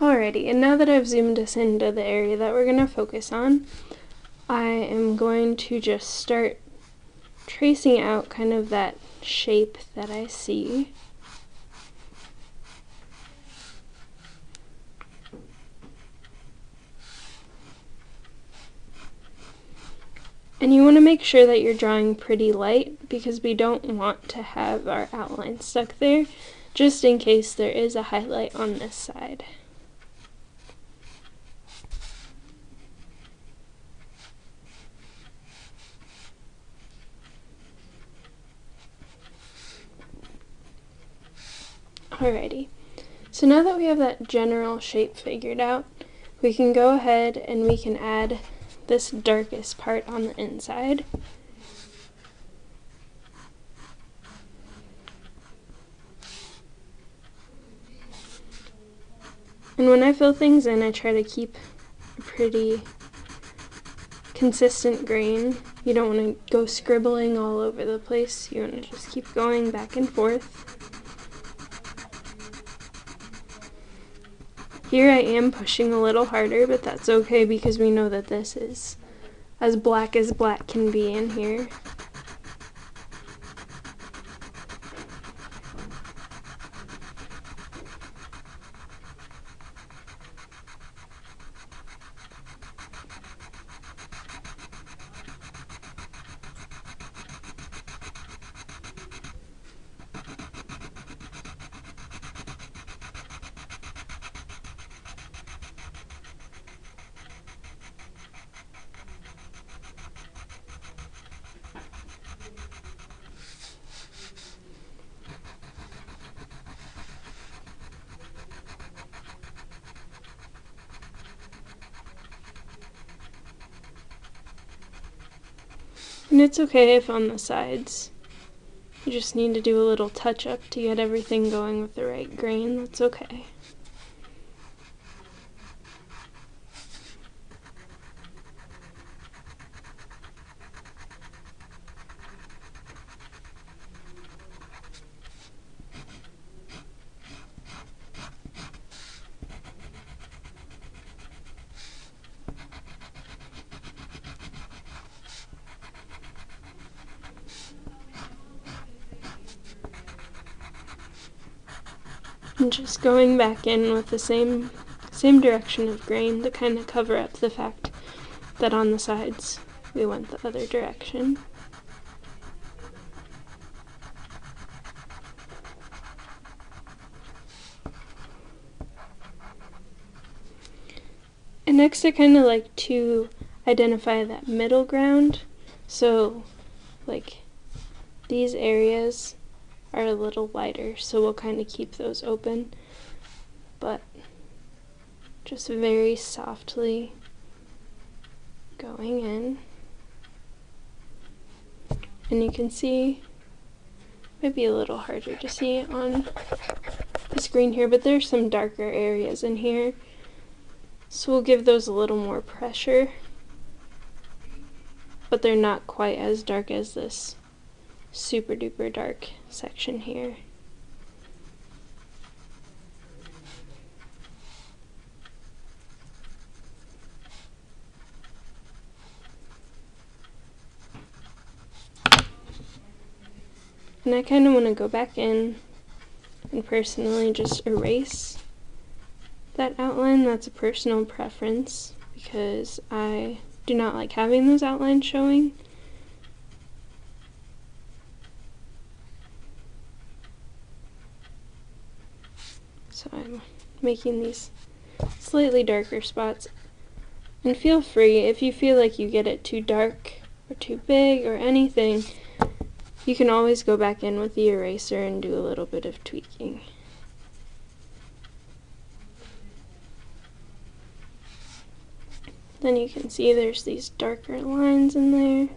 Alrighty, and now that I've zoomed us into the area that we're going to focus on, I am going to just start tracing out kind of that shape that I see. And you want to make sure that you're drawing pretty light because we don't want to have our outline stuck there, just in case there is a highlight on this side. Alrighty, so now that we have that general shape figured out, we can go ahead and we can add this darkest part on the inside. And when I fill things in, I try to keep a pretty consistent grain. You don't want to go scribbling all over the place. You want to just keep going back and forth. Here I am pushing a little harder, but that's okay because we know that this is as black can be in here. And it's okay if on the sides you just need to do a little touch up to get everything going with the right grain. That's okay. And just going back in with the same direction of grain to kind of cover up the fact that on the sides we went the other direction. And next I kind of like to identify that middle ground. So like these areas are a little lighter, so we'll kind of keep those open, but just very softly going in. And you can see, might be a little harder to see on the screen here, but there's some darker areas in here, so we'll give those a little more pressure, but they're not quite as dark as this super duper dark section here. And I kind of want to go back in and personally just erase that outline. That's a personal preference because I do not like having those outlines showing. So I'm making these slightly darker spots. And feel free, if you feel like you get it too dark or too big or anything, you can always go back in with the eraser and do a little bit of tweaking. Then you can see there's these darker lines in there.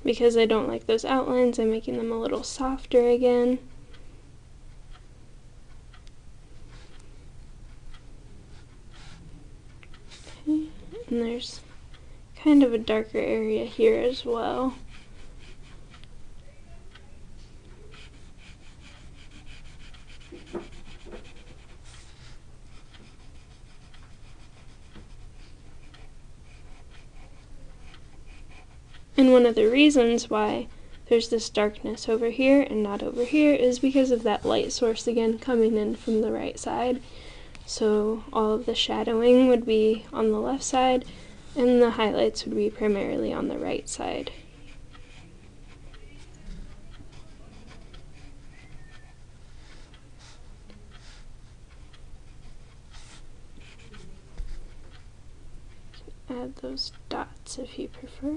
Because I don't like those outlines, I'm making them a little softer again. Okay. And there's kind of a darker area here as well. And one of the reasons why there's this darkness over here and not over here is because of that light source again coming in from the right side. So all of the shadowing would be on the left side and the highlights would be primarily on the right side. Add those dots if you prefer.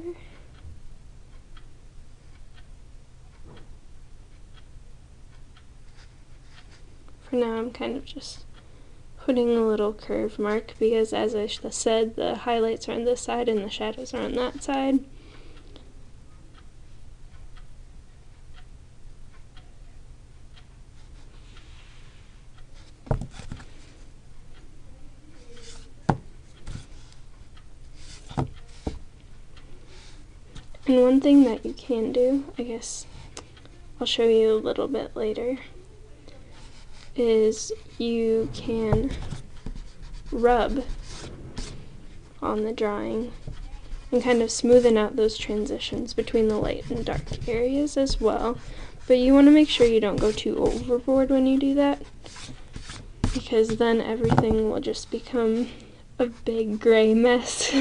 For now I'm kind of just putting a little curve mark because, as I said, the highlights are on this side and the shadows are on that side. And one thing that you can do, I guess I'll show you a little bit later, is you can rub on the drawing and kind of smoothen out those transitions between the light and dark areas as well. But you want to make sure you don't go too overboard when you do that, because then everything will just become a big gray mess.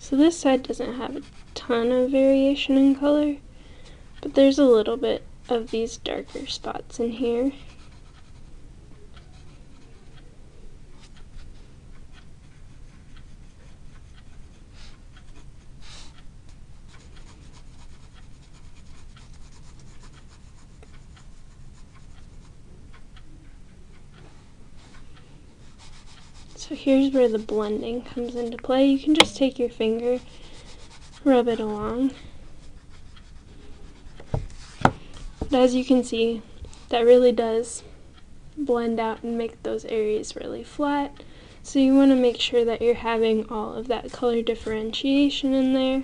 So this side doesn't have a ton of variation in color, but there's a little bit of these darker spots in here. So here's where the blending comes into play. You can just take your finger, rub it along. But as you can see, that really does blend out and make those areas really flat. So you want to make sure that you're having all of that color differentiation in there.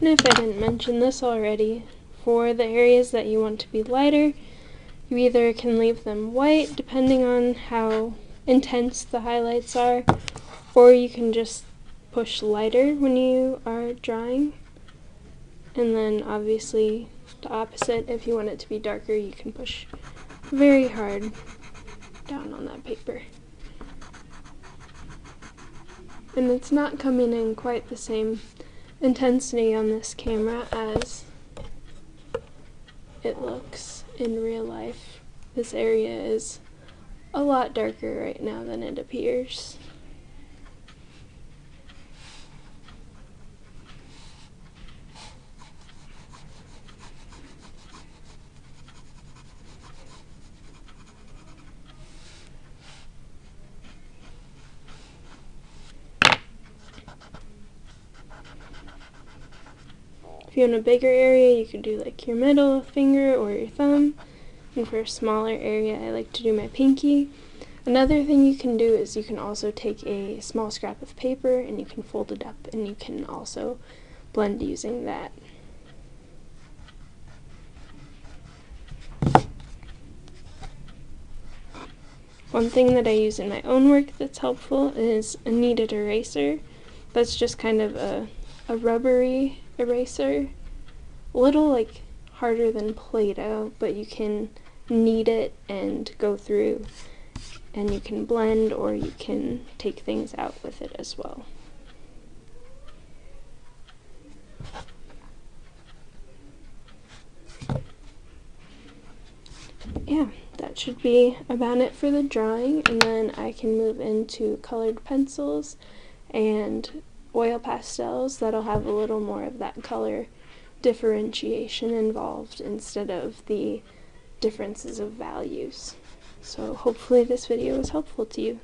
And if I didn't mention this already, for the areas that you want to be lighter, you either can leave them white, depending on how intense the highlights are, or you can just push lighter when you are drawing. And then obviously the opposite, if you want it to be darker, you can push very hard down on that paper. And it's not coming in quite the same intensity on this camera as it looks in real life. This area is a lot darker right now than it appears. If you want a bigger area, you could do like your middle finger or your thumb. And for a smaller area, I like to do my pinky. Another thing you can do is you can also take a small scrap of paper and you can fold it up and you can also blend using that. One thing that I use in my own work that's helpful is a kneaded eraser. That's just kind of a rubbery eraser. A little like harder than Play-Doh, but you can knead it and go through and you can blend or you can take things out with it as well. Yeah, that should be about it for the drawing, and then I can move into colored pencils and oil pastels that'll have a little more of that color differentiation involved instead of the differences of values. So hopefully this video was helpful to you.